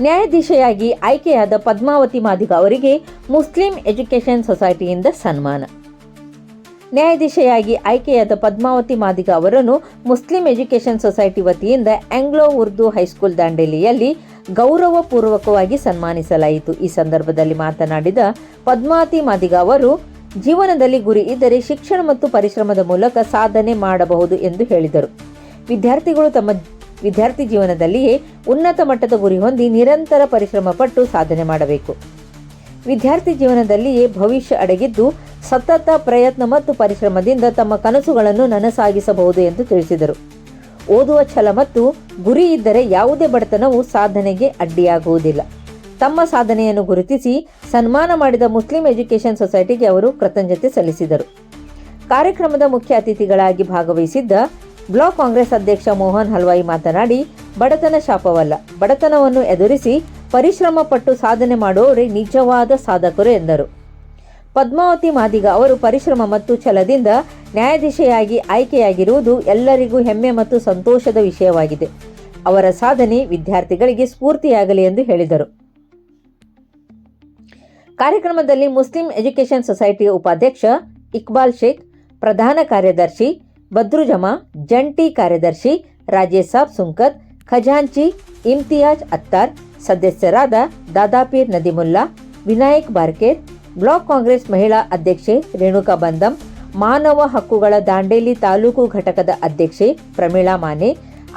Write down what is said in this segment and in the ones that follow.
ನ್ಯಾಯಾಧೀಶೆಯಾಗಿ ಆಯ್ಕೆಯಾದ ಪದ್ಮಾವತಿ ಮಾದಿಗ ಅವರಿಗೆ Muslim education ಸೊಸೈಟಿಯಿಂದ ಸನ್ಮಾನ. ನ್ಯಾಯಾಧೀಶೆಯಾಗಿ ಆಯ್ಕೆಯಾದ ಪದ್ಮಾವತಿ ಮಾದಿಗ ಅವರನ್ನು ಮುಸ್ಲಿಂ ಎಜುಕೇಷನ್ ಸೊಸೈಟಿ ವತಿಯಿಂದ ಆಂಗ್ಲೋ ಉರ್ದು ಹೈಸ್ಕೂಲ್ ದಾಂಡೇಲಿಯಲ್ಲಿ ಗೌರವಪೂರ್ವಕವಾಗಿ ಸನ್ಮಾನಿಸಲಾಯಿತು. ಈ ಸಂದರ್ಭದಲ್ಲಿ ಮಾತನಾಡಿದ ಪದ್ಮಾವತಿ ಮಾದಿಗ ಅವರು, ಜೀವನದಲ್ಲಿ ಗುರಿ ಇದ್ದರೆ ಶಿಕ್ಷಣ ಮತ್ತು ಪರಿಶ್ರಮದ ಮೂಲಕ ಸಾಧನೆ ಮಾಡಬಹುದು ಎಂದು ಹೇಳಿದರು. ವಿದ್ಯಾರ್ಥಿಗಳು ತಮ್ಮ ವಿದ್ಯಾರ್ಥಿ ಜೀವನದಲ್ಲಿಯೇ ಉನ್ನತ ಮಟ್ಟದ ಗುರಿ ಹೊಂದಿ ನಿರಂತರ ಪರಿಶ್ರಮ ಪಟ್ಟು ಸಾಧನೆ ಮಾಡಬೇಕು. ವಿದ್ಯಾರ್ಥಿ ಜೀವನದಲ್ಲಿಯೇ ಭವಿಷ್ಯ ಅಡಗಿದ್ದು ಸತತ ಪ್ರಯತ್ನ ಮತ್ತು ಪರಿಶ್ರಮದಿಂದ ತಮ್ಮ ಕನಸುಗಳನ್ನು ನನಸಾಗಿಸಬಹುದು ಎಂದು ತಿಳಿಸಿದರು. ಓದುವ ಛಲ ಮತ್ತು ಗುರಿ ಇದ್ದರೆ ಯಾವುದೇ ಬಡತನವು ಸಾಧನೆಗೆ ಅಡ್ಡಿಯಾಗುವುದಿಲ್ಲ. ತಮ್ಮ ಸಾಧನೆಯನ್ನು ಗುರುತಿಸಿ ಸನ್ಮಾನ ಮಾಡಿದ ಮುಸ್ಲಿಂ ಎಜುಕೇಷನ್ ಸೊಸೈಟಿಗೆ ಅವರು ಕೃತಜ್ಞತೆ ಸಲ್ಲಿಸಿದರು. ಕಾರ್ಯಕ್ರಮದ ಮುಖ್ಯ ಅತಿಥಿಗಳಾಗಿ ಭಾಗವಹಿಸಿದ್ದ ಬ್ಲಾಕ್ ಕಾಂಗ್ರೆಸ್ ಅಧ್ಯಕ್ಷ ಮೋಹನ್ ಹಲ್ವಾಯಿ ಮಾತನಾಡಿ, ಬಡತನ ಶಾಪವಲ್ಲ, ಬಡತನವನ್ನು ಎದುರಿಸಿ ಪರಿಶ್ರಮ ಪಟ್ಟು ಸಾಧನೆ ಮಾಡುವವರೇ ನಿಜವಾದ ಸಾಧಕರು ಎಂದರು. ಪದ್ಮಾವತಿ ಮಾದಿಗ ಅವರು ಪರಿಶ್ರಮ ಮತ್ತು ಛಲದಿಂದ ನ್ಯಾಯಾಧೀಶೆಯಾಗಿ ಆಯ್ಕೆಯಾಗಿರುವುದು ಎಲ್ಲರಿಗೂ ಹೆಮ್ಮೆ ಮತ್ತು ಸಂತೋಷದ ವಿಷಯವಾಗಿದೆ. ಅವರ ಸಾಧನೆ ವಿದ್ಯಾರ್ಥಿಗಳಿಗೆ ಸ್ಫೂರ್ತಿಯಾಗಲಿ ಎಂದು ಹೇಳಿದರು. ಕಾರ್ಯಕ್ರಮದಲ್ಲಿ ಮುಸ್ಲಿಂ ಎಜುಕೇಷನ್ ಸೊಸೈಟಿಯ ಉಪಾಧ್ಯಕ್ಷ ಇಕ್ಬಾಲ್ ಶೇಖ್, ಪ್ರಧಾನ ಕಾರ್ಯದರ್ಶಿ ಬದ್ರು ಜಮಾ, ಜಂಟಿ ಕಾರ್ಯದರ್ಶಿ ರಾಜೇಶ್ ಸಾಬ್ ಸುಂಕತ್, ಖಜಾಂಚಿ ಇಮ್ತಿಯಾಜ್ ಅತ್ತಾರ್, ಸದಸ್ಯರಾದ ದಾದಾಪೀರ್ ನದಿಮುಲ್ಲಾ, ವಿನಾಯಕ್ ಬಾರ್ಕೇರ್, ಬ್ಲಾಕ್ ಕಾಂಗ್ರೆಸ್ ಮಹಿಳಾ ಅಧ್ಯಕ್ಷೆ ರೇಣುಕಾ ಬಂದಂ, ಮಾನವ ಹಕ್ಕುಗಳ ದಾಂಡೇಲಿ ತಾಲೂಕು ಘಟಕದ ಅಧ್ಯಕ್ಷೆ ಪ್ರಮೀಳಾ ಮಾನೆ,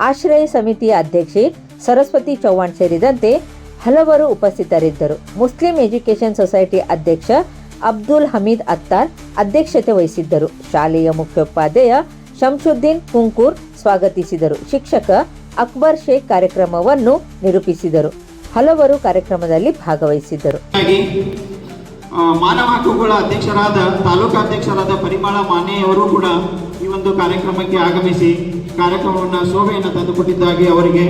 ಆಶ್ರಯ ಸಮಿತಿಯ ಅಧ್ಯಕ್ಷೆ ಸರಸ್ವತಿ ಚೌಹಾಣ್ ಸೇರಿದಂತೆ ಹಲವರು ಉಪಸ್ಥಿತರಿದ್ದರು. ಮುಸ್ಲಿಂ ಎಜುಕೇಷನ್ ಸೊಸೈಟಿ ಅಧ್ಯಕ್ಷ ಅಬ್ದುಲ್ ಹಮೀದ್ ಅತ್ತಾರ್ ಅಧ್ಯಕ್ಷತೆ ವಹಿಸಿದ್ದರು. ಶಾಲೆಯ ಮುಖ್ಯೋಪಾಧ್ಯಾಯ ಶಂಶುದ್ದೀನ್ ಕುಂಕೂರ್ ಸ್ವಾಗತಿಸಿದರು. ಶಿಕ್ಷಕ ಅಕ್ಬರ್ ಶೇಖ್ ಕಾರ್ಯಕ್ರಮವನ್ನು ನಿರೂಪಿಸಿದರು. ಹಲವರು ಕಾರ್ಯಕ್ರಮದಲ್ಲಿ ಭಾಗವಹಿಸಿದ್ದರು. ಮಾನವ ಹಕ್ಕುಗಳ ಅಧ್ಯಕ್ಷರಾದ ತಾಲೂಕಾ ಅಧ್ಯಕ್ಷರಾದ ಪರಿಮಳ ಮಾನೆಯವರು ಕೂಡ ಈ ಒಂದು ಕಾರ್ಯಕ್ರಮಕ್ಕೆ ಆಗಮಿಸಿ ಕಾರ್ಯಕ್ರಮವನ್ನು ಶೋಭೆಯನ್ನು ತಂದುಕೊಟ್ಟಿದ್ದಾಗಿ ಅವರಿಗೆ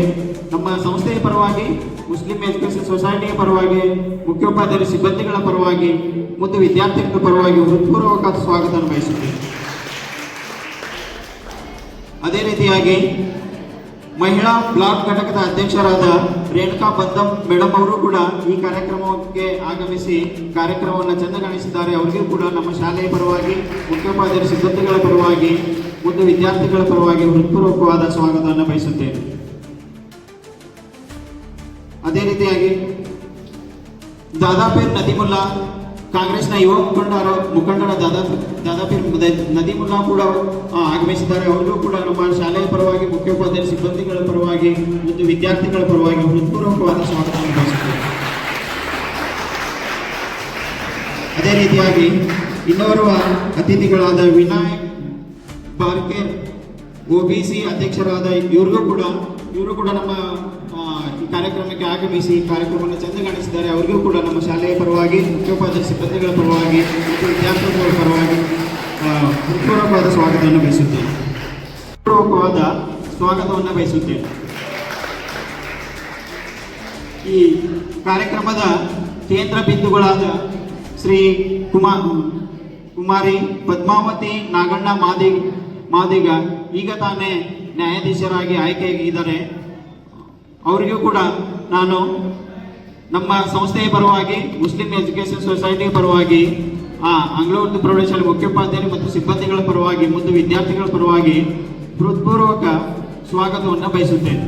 ನಮ್ಮ ಸಂಸ್ಥೆಯ ಪರವಾಗಿ, ಮುಸ್ಲಿಂ ಎಜುಕೇಷನ್ ಸೊಸೈಟಿಯ ಪರವಾಗಿ, ಮುಖ್ಯೋಪಾಧ್ಯಾಯರ ಸಿಬ್ಬಂದಿಗಳ ಪರವಾಗಿ ಮತ್ತು ವಿದ್ಯಾರ್ಥಿಗಳ ಪರವಾಗಿ ಹೃತ್ಪೂರ್ವಕ ಸ್ವಾಗತ ಬಯಸುತ್ತೇನೆ. ಅದೇ ರೀತಿಯಾಗಿ ಮಹಿಳಾ ಬ್ಲಾಕ್ ಘಟಕದ ಅಧ್ಯಕ್ಷರಾದ ರೇಣುಕಾ ಬಂದಂ ಮೇಡಮ್ ಅವರು ಕೂಡ ಈ ಕಾರ್ಯಕ್ರಮಕ್ಕೆ ಆಗಮಿಸಿ ಕಾರ್ಯಕ್ರಮವನ್ನು ಚಂದಗಾಣಿಸಿದ್ದಾರೆ. ಅವರಿಗೂ ಕೂಡ ನಮ್ಮ ಶಾಲೆಯ ಪರವಾಗಿ, ಮುಖ್ಯೋಪಾಧ್ಯಾಯರ ಸಿಬ್ಬಂದಿಗಳ ಪರವಾಗಿ ಮತ್ತು ವಿದ್ಯಾರ್ಥಿಗಳ ಪರವಾಗಿ ಹೃತ್ಪೂರ್ವಕವಾದ ಸ್ವಾಗತವನ್ನು ಬಯಸುತ್ತೇನೆ. ಅದೇ ರೀತಿಯಾಗಿ ದಾದಾಪೀರ್ ನದಿಮುಲ್ಲಾ, ಕಾಂಗ್ರೆಸ್ನ ಯುವ ಮುಖಂಡರ ದಾದಾಪೀರ್ ನದಿಮುಲ್ಲಾ ಕೂಡ ಆಗಮಿಸಿದ್ದಾರೆ. ಅವರಿಗೂ ಕೂಡ ನಮ್ಮ ಶಾಲೆಯ ಪರವಾಗಿ, ಮುಖ್ಯೋಪಾಧ್ಯಾಯರ ಸಿಬ್ಬಂದಿಗಳ ಪರವಾಗಿ ಮತ್ತು ವಿದ್ಯಾರ್ಥಿಗಳ ಪರವಾಗಿ ಹೃತ್ಪೂರ್ವಕವಾದ ಸ್ವಾಗತವನ್ನು ಬಯಸುತ್ತೇವೆ. ಅದೇ ರೀತಿಯಾಗಿ ಇನ್ನೋರ್ವ ಅತಿಥಿಗಳಾದ ವಿನಾಯಕ್ ಬಾರ್ಕೇರ್ OBC ಅಧ್ಯಕ್ಷರಾದ ಇವರು ಕೂಡ ನಮ್ಮ ಈ ಕಾರ್ಯಕ್ರಮಕ್ಕೆ ಆಗಮಿಸಿ ಕಾರ್ಯಕ್ರಮವನ್ನು ಚಂದಗಾಣಿಸಿದ್ದಾರೆ. ಅವರಿಗೂ ಕೂಡ ನಮ್ಮ ಶಾಲೆಯ ಪರವಾಗಿ, ಮುಖ್ಯೋಪಾಧ್ಯಾಯ ಸಿಬ್ಬಂದಿಗಳ ಪರವಾಗಿ ಮತ್ತು ವಿದ್ಯಾರ್ಥಿಗಳ ಪರವಾಗಿ ಹೃತ್ಪೂರ್ವಕವಾದ ಸ್ವಾಗತವನ್ನು ಬಯಸುತ್ತೇನೆ. ಈ ಕಾರ್ಯಕ್ರಮದ ಕೇಂದ್ರ ಬಿಂದುಗಳಾದ ಶ್ರೀ ಕುಮಾರಿ ಪದ್ಮಾವತಿ ನಾಗಣ್ಣ ಮಾದಿಗ ಈಗ ತಾನೇ ನ್ಯಾಯಾಧೀಶರಾಗಿ ಆಯ್ಕೆಯಾಗಿದ್ದಾರೆ. ಅವರಿಗೂ ಕೂಡ ನಾನು ನಮ್ಮ ಸಂಸ್ಥೆಯ ಪರವಾಗಿ, ಮುಸ್ಲಿಂ ಎಜುಕೇಷನ್ ಸೊಸೈಟಿಯ ಪರವಾಗಿ, ಆಂಗ್ಲೋ ಉರ್ದು ಪ್ರೌಢಶಾಲೆ ಮುಖ್ಯೋಪಾಧ್ಯಾಯರು ಮತ್ತು ಸಿಬ್ಬಂದಿಗಳ ಪರವಾಗಿ ಮತ್ತು ವಿದ್ಯಾರ್ಥಿಗಳ ಪರವಾಗಿ ಹೃತ್ಪೂರ್ವಕ ಸ್ವಾಗತವನ್ನು ಬಯಸುತ್ತೇನೆ.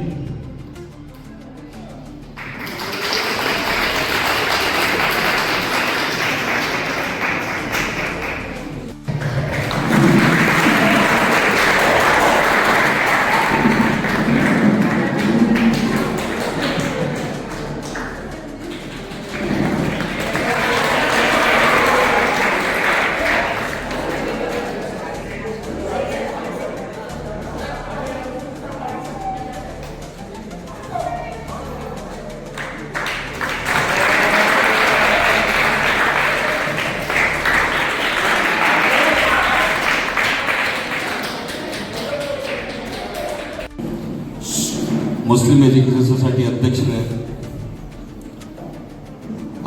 ಮುಸ್ಲಿಂ ಎಜುಕೇಷನ್ ಸೊಸೈಟಿ ಅಧ್ಯಕ್ಷರೇ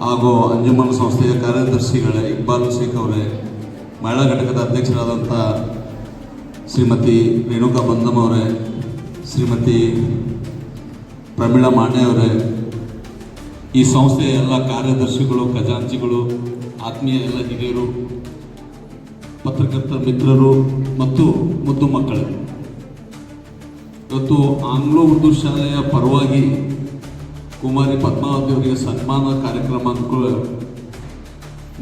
ಹಾಗೂ ಅಂಜುಮನ್ ಸಂಸ್ಥೆಯ ಕಾರ್ಯದರ್ಶಿಗಳೇ, ಇಕ್ಬಾಲ್ ಶೇಖ್ ಅವರೇ, ಮಹಿಳಾ ಘಟಕದ ಅಧ್ಯಕ್ಷರಾದಂಥ ಶ್ರೀಮತಿ ರೇಣುಕಾ ಬಂದಮ್ ಅವರೇ, ಶ್ರೀಮತಿ ಪ್ರಮೀಳಾ ಮಾನೆ ಅವರೇ, ಈ ಸಂಸ್ಥೆಯ ಎಲ್ಲ ಕಾರ್ಯದರ್ಶಿಗಳು, ಖಜಾಂಚಿಗಳು, ಆತ್ಮೀಯ ಎಲ್ಲ ಹಿರಿಯರು, ಪತ್ರಕರ್ತ ಮಿತ್ರರು ಮತ್ತು ಮುದ್ದು ಮಕ್ಕಳು, ಇವತ್ತು ಆಂಗ್ಲೋ ಉರ್ದು ಶಾಲೆಯ ಪರವಾಗಿ ಕುಮಾರಿ ಪದ್ಮಾವತಿ ಅವರಿಗೆ ಸನ್ಮಾನ ಕಾರ್ಯಕ್ರಮ ಅಂದ್ಕೊಳ್ಳ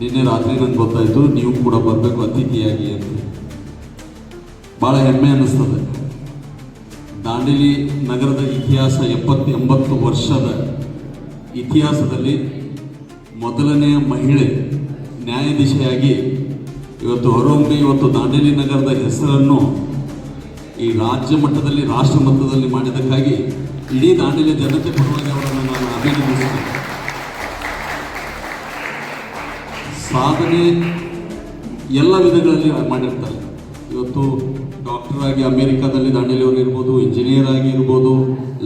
ನಿನ್ನೆ ರಾತ್ರಿ ನನಗೆ ಗೊತ್ತಾಯಿತು, ನೀವು ಕೂಡ ಬರಬೇಕು ಅತಿಥಿಯಾಗಿ ಅಂತ. ಭಾಳ ಹೆಮ್ಮೆ ಅನ್ನಿಸ್ತದೆ. ದಾಂಡೇಲಿ ನಗರದ ಇತಿಹಾಸ 80 ವರ್ಷದ ಇತಿಹಾಸದಲ್ಲಿ ಮೊದಲನೆಯ ಮಹಿಳೆ ನ್ಯಾಯಾಧೀಶೆಯಾಗಿ ಇವತ್ತು ಹೊರಹೊಮ್ಮಿ ಇವತ್ತು ದಾಂಡೇಲಿ ನಗರದ ಹೆಸರನ್ನು ಈ ರಾಜ್ಯ ಮಟ್ಟದಲ್ಲಿ, ರಾಷ್ಟ್ರ ಮಟ್ಟದಲ್ಲಿ ಮಾಡಿದ್ದಕ್ಕಾಗಿ ಇಡೀ ದಾಂಡೇಲಿ ಜನತೆ ಪರವಾಗಿ ಅವರನ್ನು ನಾನು ಅಭಿನಂದಿಸ್ತೇನೆ. ಸಾಧನೆ ಎಲ್ಲ ವಿಧಗಳಲ್ಲಿ ಮಾಡಿರ್ತಾರೆ. ಇವತ್ತು ಡಾಕ್ಟರ್ ಆಗಿ ಅಮೇರಿಕಾದಲ್ಲಿ ದಾಂಡೇಲಿಯವರು ಇರ್ಬೋದು, ಇಂಜಿನಿಯರ್ ಆಗಿ ಇರ್ಬೋದು,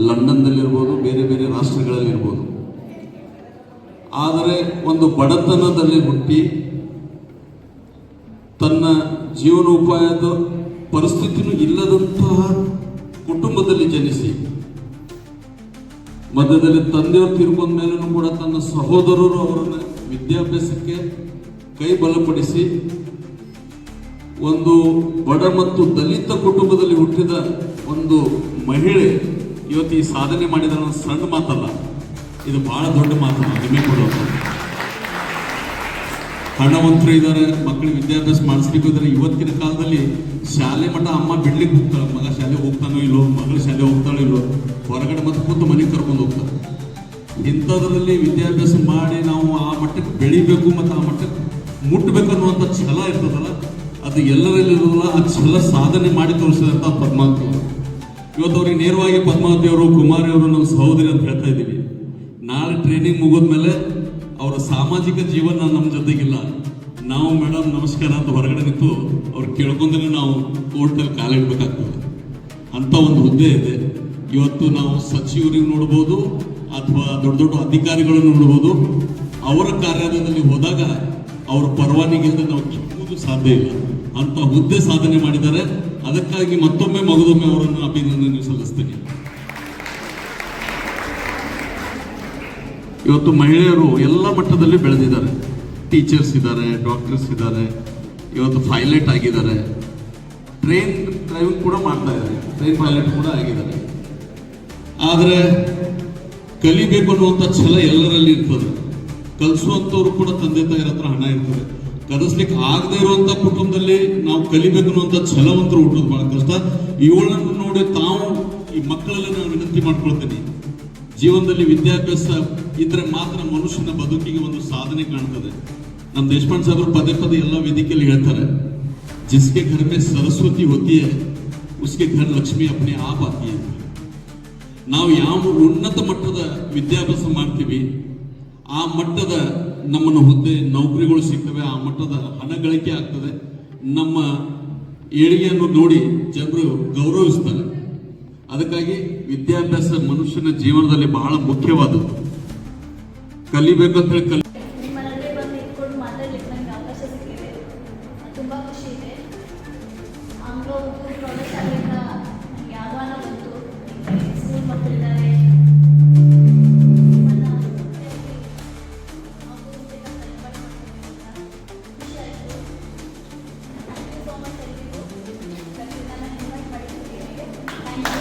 ಲಂಡನ್ದಲ್ಲಿರ್ಬೋದು, ಬೇರೆ ಬೇರೆ ರಾಷ್ಟ್ರಗಳಲ್ಲಿ ಇರ್ಬೋದು. ಆದರೆ ಒಂದು ಬಡತನದಲ್ಲಿ ಹುಟ್ಟಿ ತನ್ನ ಜೀವನೋಪಾಯದ ಪರಿಸ್ಥಿತಿನೂ ಇಲ್ಲದಂತಹ ಕುಟುಂಬದಲ್ಲಿ ಜನಿಸಿ, ಮಧ್ಯದಲ್ಲಿ ತಂದೆಯವರು ತೀರ್ಕೊಂಡ ಮೇಲೂ ಕೂಡ ತನ್ನ ಸಹೋದರರು ಅವರನ್ನು ವಿದ್ಯಾಭ್ಯಾಸಕ್ಕೆ ಕೈ ಬಲಪಡಿಸಿ ಒಂದು ಬಡ ಮತ್ತು ದಲಿತ ಕುಟುಂಬದಲ್ಲಿ ಹುಟ್ಟಿದ ಒಂದು ಮಹಿಳೆ ಇವತ್ತು ಈ ಸಾಧನೆ ಮಾಡಿದ ಸಣ್ಣ ಮಾತಲ್ಲ, ಇದು ಬಹಳ ದೊಡ್ಡ ಮಾತು. ಹೆಮ್ಮೆ ಕೊಡುವಂಥ ಹಣವಂತರು ಇದ್ದಾರೆ, ಮಕ್ಕಳಿಗೆ ವಿದ್ಯಾಭ್ಯಾಸ ಮಾಡಿಸ್ಬೇಕು ಇದ್ದಾರೆ. ಇವತ್ತಿನ ಕಾಲದಲ್ಲಿ ಶಾಲೆ ಮಠ ಅಮ್ಮ ಬಿಡ್ಲಿಕ್ಕೆ ಹೋಗ್ತಾಳೆ, ಮಗ ಶಾಲೆ ಹೋಗ್ತಾನೋ ಇಲ್ಲೋ, ಮಗಳು ಶಾಲೆ ಹೋಗ್ತಾಳೋ ಇಲ್ಲೋ, ಹೊರಗಡೆ ಮತ್ತೆ ಕೂತು ಮನೆಗೆ ಕರ್ಕೊಂಡು ಹೋಗ್ತಾರೆ. ಇಂಥದ್ರಲ್ಲಿ ವಿದ್ಯಾಭ್ಯಾಸ ಮಾಡಿ ನಾವು ಆ ಮಟ್ಟಕ್ಕೆ ಬೆಳಿಬೇಕು ಮತ್ತು ಆ ಮಟ್ಟಕ್ಕೆ ಮುಟ್ಟಬೇಕು ಅನ್ನುವಂಥ ಛಲ ಇರ್ತದಲ್ಲ, ಅದು ಎಲ್ಲರಲ್ಲಿ ಇರೋದಿಲ್ಲ. ಆ ಛಲ ಸಾಧನೆ ಮಾಡಿ ತೋರಿಸಿದಂಥ ಪದ್ಮಾವತಿ ಅವರು. ಇವತ್ತು ಅವ್ರಿಗೆ ನೇರವಾಗಿ ಪದ್ಮಾವತಿ ಅವರು, ಕುಮಾರಿ ಅವರು ನಮ್ಮ ಸಹೋದರಿ ಅಂತ ಹೇಳ್ತಾ ಇದ್ದೀವಿ. ನಾಳೆ ಟ್ರೈನಿಂಗ್ ಮುಗಿದ್ಮೇಲೆ ಅವರ ಸಾಮಾಜಿಕ ಜೀವನ ನಮ್ಮ ಜೊತೆಗಿಲ್ಲ. ನಾವು ಮೇಡಮ್ ನಮಸ್ಕಾರ ಅಂತ ಹೊರಗಡೆ ನಿಂತು ಅವ್ರು ಕೇಳ್ಕೊಂಡ್ರೆ ನಾವು ಕೋರ್ಟಲ್ಲಿ ಕಾಲಿಡ್ಬೇಕಾಗ್ತದೆ. ಅಂಥ ಒಂದು ಹುದ್ದೆ ಇದೆ. ಇವತ್ತು ನಾವು ಸಚಿವರಿಗೆ ನೋಡ್ಬೋದು ಅಥವಾ ದೊಡ್ಡ ದೊಡ್ಡ ಅಧಿಕಾರಿಗಳನ್ನು ನೋಡ್ಬೋದು. ಅವರ ಕಾರ್ಯಾಲಯದಲ್ಲಿ ಹೋದಾಗ ಅವರ ಪರವಾನಗಿಯಿಂದ ನಾವು ಕಿತ್ತುವುದು ಸಾಧ್ಯ ಇಲ್ಲ. ಅಂಥ ಹುದ್ದೆ ಸಾಧನೆ ಮಾಡಿದ್ದಾರೆ. ಅದಕ್ಕಾಗಿ ಮತ್ತೊಮ್ಮೆ ಮಗದೊಮ್ಮೆ ಅವರನ್ನು ಅಭಿನಂದನೆ ಸಲ್ಲಿಸ್ತೇನೆ. ಇವತ್ತು ಮಹಿಳೆಯರು ಎಲ್ಲ ಮಟ್ಟದಲ್ಲಿ ಬೆಳೆದಿದ್ದಾರೆ. ಟೀಚರ್ಸ್ ಇದ್ದಾರೆ, ಡಾಕ್ಟರ್ಸ್ ಇದ್ದಾರೆ, ಇವತ್ತು ಪೈಲಟ್ ಆಗಿದ್ದಾರೆ, ಟ್ರೈನ್ ಡ್ರೈವಿಂಗ್ ಕೂಡ ಮಾಡ್ತಾ ಇದ್ದಾರೆ, ಟ್ರೈನ್ ಪೈಲಟ್ ಕೂಡ ಆಗಿದ್ದಾರೆ. ಆದರೆ ಕಲಿಬೇಕು ಅನ್ನುವಂಥ ಛಲ ಎಲ್ಲರಲ್ಲಿ ಇರ್ತದೆ. ಕಲಿಸುವಂಥವ್ರು ಕೂಡ ತಂದೆ ತಾಯಿರ ಹತ್ರ ಹಣ ಇರ್ತದೆ. ಕಲಿಸ್ಲಿಕ್ಕೆ ಆಗದೆ ಇರುವಂಥ ಕುಟುಂಬದಲ್ಲಿ ನಾವು ಕಲಿಬೇಕು ಅನ್ನುವಂಥ ಛಲವಂತರು ಹುಟ್ಟೋದು ಭಾಳ ಕಷ್ಟ. ಇವುಗಳನ್ನು ನೋಡಿ ತಾವು ಈ ಮಕ್ಕಳಲ್ಲಿ ನಾನು ವಿನಂತಿ ಮಾಡ್ಕೊಳ್ತೀನಿ, ಜೀವನದಲ್ಲಿ ವಿದ್ಯಾಭ್ಯಾಸ ಇದ್ರೆ ಮಾತ್ರ ಮನುಷ್ಯನ ಬದುಕಿಗೆ ಒಂದು ಸಾಧನೆ ಕಾಣ್ತದೆ. ನಮ್ಮ ದೇಶಪಾಂಡೆ ಸಾಹೇಬರು ಪದೇ ಪದೇ ಎಲ್ಲ ವೇದಿಕೆಯಲ್ಲಿ ಹೇಳ್ತಾರೆ, ಜಿಸ್ಕೆ ಘರ್ ಮೇ ಸರಸ್ವತಿ ಹೋತಿ ಹೈ ಉಸ್ಕೆ ಘರ್ ಲಕ್ಷ್ಮಿ ಅಪ್ನೆ ಆಪ್ ಆತಿ ಹೈ. ನಾವು ಯಾವ ಉನ್ನತ ಮಟ್ಟದ ವಿದ್ಯಾಭ್ಯಾಸ ಮಾಡ್ತೀವಿ, ಆ ಮಟ್ಟದ ನಮ್ಮನ್ನು ಹುದ್ದೆ ನೌಕರಿಗಳು ಸಿಗ್ತವೆ, ಆ ಮಟ್ಟದ ಹಣ ಗಳಿಕೆ ಆಗ್ತದೆ. ನಮ್ಮ ಏಳಿಗೆಯನ್ನು ನೋಡಿ ಜನರು ಗೌರವಿಸ್ತಾರೆ. ಅದಕ್ಕಾಗಿ ವಿದ್ಯಾಭ್ಯಾಸ ಮನುಷ್ಯನ ಜೀವನದಲ್ಲಿ ಬಹಳ ಮುಖ್ಯವಾದದ್ದು. ಕಲಿಬೇಕಂತ ಹೇಳಿ ನಿಮ್ಮಲ್ಲೇ ಬಂದು ಇಟ್ಕೊಂಡು ಮಾತಾಡ್ಲಿಕ್ಕೆ ನನಗೆ ಅವಕಾಶ ಸಿಕ್ಕಿದೆ, ತುಂಬ ಖುಷಿ ಇದೆ. ಆಂಗ್ಲೋ ಉರ್ದು ಪ್ರೌಢಶಾಲೆಯಿಂದ ನನಗೆ ಆಹ್ವಾನ ಬಂತು. ಸ್ಕೂಲ್ ಮಕ್ಕಳಿದ್ದಾರೆ, ಖುಷಿ ಆಯಿತು. ಥ್ಯಾಂಕ್ ಯು ಸೋ ಮಚ್ ಎಲ್ರಿಗೂ. ನಾನು ಇನ್ವೈಟ್ ಮಾಡಿದ್ದೀನಿ. Thank you.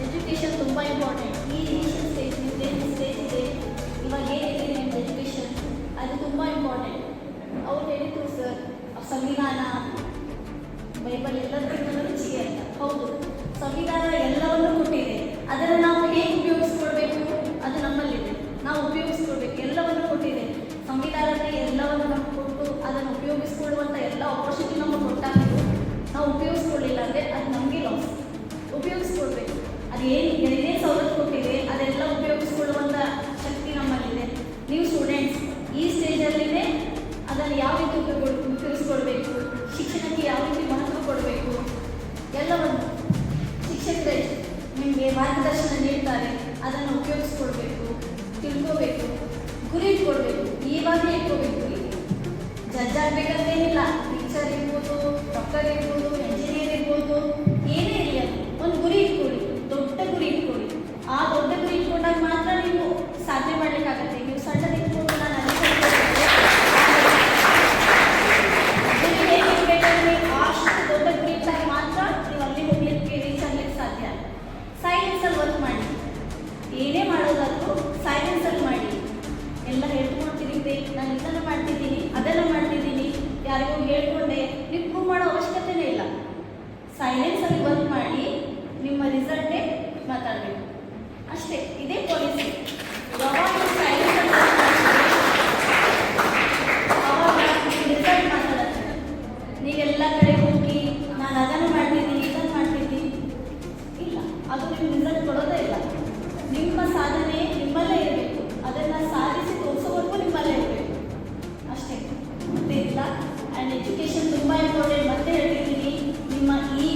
ಎಜುಕೇಷನ್ ತುಂಬ ಇಂಪಾರ್ಟೆಂಟ್. ಈ ಇನಿಷಿಯಲ್ ಸ್ಟೇಜ್ ನಿಮ್ಮದೇನು ಸ್ಟೇಜ್ ಇದೆ ಇವಾಗ ಏನಿದೆ ನಿಮ್ಮ ಎಜುಕೇಷನ್, ಅದು ತುಂಬ ಇಂಪಾರ್ಟೆಂಟ್. ಅವ್ರು ಹೇಳಿದ್ರು ಸರ್, ಸಂವಿಧಾನ, ಬೈಬಲ್ ಎಲ್ಲದಕ್ಕಿಂತ ರುಚಿಗೆ ಅಂತ. ಹೌದು, ಸಂವಿಧಾನ ಎಲ್ಲವನ್ನೂ ಕೊಟ್ಟಿದೆ. ಅದನ್ನು ನಾವು ಹೇಗೆ ಉಪಯೋಗಿಸ್ಕೊಳ್ಬೇಕು ಅದು ನಮ್ಮಲ್ಲಿದೆ. ನಾವು ಉಪಯೋಗಿಸ್ಕೊಳ್ಬೇಕು. ಎಲ್ಲವನ್ನು ಕೊಟ್ಟಿದೆ ಸಂವಿಧಾನದಲ್ಲಿ, ಎಲ್ಲವನ್ನು ನಮ್ಗೆ ಕೊಟ್ಟು ಅದನ್ನು ಉಪಯೋಗಿಸ್ಕೊಳ್ಳುವಂಥ ಎಲ್ಲ ಆಪರ್ಚುನಿಟಿ ನಮಗೆ ಕೊಟ್ಟಾಗಿದ್ದು ನಾವು ಉಪಯೋಗಿಸ್ಕೊಳ್ಳಿಲ್ಲ ಅಂದರೆ ಅದು ನಮಗೆ ಲಾಸ್. ಉಪಯೋಗಿಸ್ಕೊಳ್ಬೇಕು. ಅದು ಏನೇ ಸವಲತ್ತು ಕೊಟ್ಟಿದೆ ಅದೆಲ್ಲ ಉಪಯೋಗಿಸ್ಕೊಳ್ಳುವಂಥ ಶಕ್ತಿ ನಮ್ಮಲ್ಲಿದೆ. ನೀವು ಸ್ಟೂಡೆಂಟ್ಸ್ ಈ ಸ್ಟೇಜಲ್ಲಿನೇ ಅದನ್ನು ಯಾವ ರೀತಿ ಉಪಯೋಗಿಸ್ಕೊಳ್ಬೇಕು, ಶಿಕ್ಷಣಕ್ಕೆ ಯಾವ ರೀತಿ ಮಹತ್ವ ಕೊಡಬೇಕು, ಎಲ್ಲವನ್ನು ಶಿಕ್ಷಕರೇ ನಿಮಗೆ ಮಾರ್ಗದರ್ಶನ ನೀಡ್ತಾರೆ. ಅದನ್ನು ಉಪಯೋಗಿಸ್ಕೊಳ್ಬೇಕು, ತಿಳ್ಕೋಬೇಕು. ಇವಾಗಲೇ ಇಟ್ಕೋಬೇಕು. ಜಡ್ಜ್ ಆಗ್ಬೇಕಂತೇನಿಲ್ಲ, ಟೀಚರ್ ಇರ್ಬೋದು, ಡಾಕ್ಟರ್ ಇರ್ಬೋದು, ಎಂಜಿನಿಯರ್ ಇರ್ಬೋದು, ಏನೇ ಇರಲಿ ಅದು ಒಂದು ಗುರಿ ಇಟ್ಕೊಳ್ಳಿ, ದೊಡ್ಡ ಗುರಿ ಇಟ್ಕೊಳ್ಳಿ. ಆ ದೊಡ್ಡ ಗುರಿ ಇಟ್ಕೊಂಡಾಗ ಮಾತ್ರ ನೀವು ಸಾಧನೆ ಮಾಡಲಿಕ್ಕಾಗತ್ತೆ. ನೀವು ಸಣ್ಣದು ಇಟ್ಕೊಂಡು ನಾನು ಗುರಿ ಹೇಗಿರ್ಬೇಕಂದ್ರೆ ಅಷ್ಟು ದೊಡ್ಡ ಗುರಿ ಇಟ್ಟಾಗ ಮಾತ್ರ ನೀವು ಅಲ್ಲಿ ಹೋಗ್ಲಿಕ್ಕೆ ರೀಚ್ ಆಗ್ಲಿಕ್ಕೆ ಸಾಧ್ಯ. ಸೈಲೆನ್ಸಲ್ಲಿ ವರ್ಕ್ ಮಾಡಿ, ಏನೇ ಮಾಡೋದಾದ್ರೂ ಸೈಲೆನ್ಸಲ್ಲಿ ಮಾಡಿ. ಎಲ್ಲ ಹೇಳ್ಕೊಳ್ತಿರಿ, ನಾನು ಇದನ್ನು ಮಾಡ್ತಿದ್ದೀನಿ, ಅದನ್ನು ಮಾಡ್ತಿದ್ದೀನಿ, ಯಾರಿಗೂ ಹೇಳ್ಕೊಂಡೆ ನೀವು ಪ್ರೂವ್ ಮಾಡೋ ಅವಶ್ಯಕತೆನೇ ಇಲ್ಲ. ಸೈಲೆನ್ಸಲ್ಲಿ ವರ್ಕ್ ಮಾಡಿ, ನಿಮ್ಮ ರಿಸಲ್ಟೇ ಮಾತಾಡಬೇಕು ಅಷ್ಟೇ. ಇದೇ ಪಾಲಿಸಿ. ಯಾವಾಗ ಸೈಲೆನ್ಸಲ್ಲಿ ವರ್ಕ್ ಮಾಡ್ತೀರಿ ಅವಾಗ ರಿಸಲ್ಟ್ ಮಾತಾಡುತ್ತೆ. ನೀವೆಲ್ಲ ಕಡೆ ಹೋಗಿ ನಾನು ಅದನ್ನು ಮಾಡ್ತಿದ್ದೀನಿ, ಇದನ್ನು ಮಾಡ್ತಿದ್ದೀನಿ, ಇಲ್ಲ, ಅದು ನಿಮ್ಮ ರಿಸಲ್ಟ್ ಕೊಡೋದೇ ಇಲ್ಲ. ನಿಮ್ಮ ಸಾಧನೆ ನಿಮ್ಮಲ್ಲೇ ಇರಬೇಕು, ಅದನ್ನು ಸಾಧಿಸಿ ತೋರಿಸೋವರೆಗೂ ನಿಮ್ಮಲ್ಲೇ ಇರಬೇಕು ಅಷ್ಟೇ, ಮತ್ತೆ ಇಲ್ಲ. ಆ್ಯಂಡ್ ಎಜುಕೇಷನ್ ತುಂಬ ಇಂಪಾರ್ಟೆಂಟ್. ಮತ್ತೆ ಹೇಳ್ತಿದ್ದೀನಿ, ನಿಮ್ಮ ಈ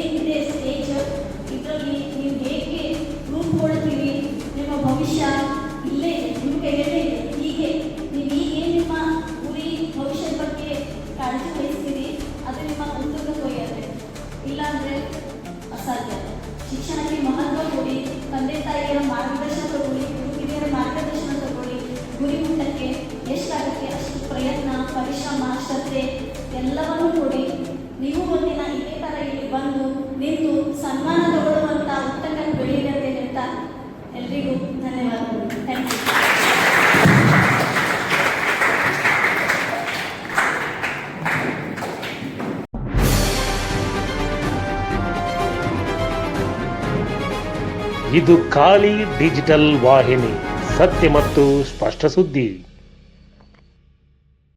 ಏನಿದೆ ಸ್ಟೇಜ್, ಇದರಲ್ಲಿ ನೀವು ಹೇಗೆ ರೂಪುಗೊಳ್ತೀರಿ, ನಿಮ್ಮ ಭವಿಷ್ಯ ಇಲ್ಲೇ ಇದೆ, ನಿಮ್ಮ ಕೈಯಲ್ಲೇ ಇದೆ. ಹೀಗೆ ನೀವು ಈಗೇನು ನಿಮ್ಮ ಗುರಿ ಭವಿಷ್ಯದ ಬಗ್ಗೆ ಕಾಳಜಿ ವಹಿಸ್ತೀರಿ, ಅದು ನಿಮ್ಮ ಮುಂದಕ್ಕೆ ಒಯ್ಯುತ್ತೆ. ಇಲ್ಲಾಂದರೆ ಅಸಾಧ್ಯ. ಶಿಕ್ಷಣಕ್ಕೆ ಮಹತ್ವ ಕೊಡಿ, ತಂದೆ ತಾಯಿಯರ ಮಾರ್ಗದರ್ಶನ ತಗೊಳ್ಳಿ, ಹಿರಿಯರ ಮಾರ್ಗದರ್ಶನ ತಗೊಳ್ಳಿ. ಗುರಿ ಮುಟ್ಟಕ್ಕೆ ಎಷ್ಟಾಗುತ್ತೆ ಅಷ್ಟು ಪ್ರಯತ್ನ, ಪರಿಶ್ರಮ, ಶ್ರದ್ಧೆ ಎಲ್ಲವನ್ನೂ ಕೊಡಿ. ನೀವು ಒಂದಿನ ಇದೇ ಥರ ಇಲ್ಲಿ ಬಂದು ನಿಂತು ಸನ್ಮಾನ ತಗೊಳ್ಳುವಂಥ ಉತ್ತಮ ಬೆಳೀಲಿ ಅಂತ ಎಲ್ರಿಗೂ ಧನ್ಯವಾದಗಳು. Thank you. ಇದು ಖಾಲಿ ಡಿಜಿಟಲ್ ವಾಹಿನಿ, ಸತ್ಯ ಮತ್ತು ಸ್ಪಷ್ಟ ಸುದ್ದಿ.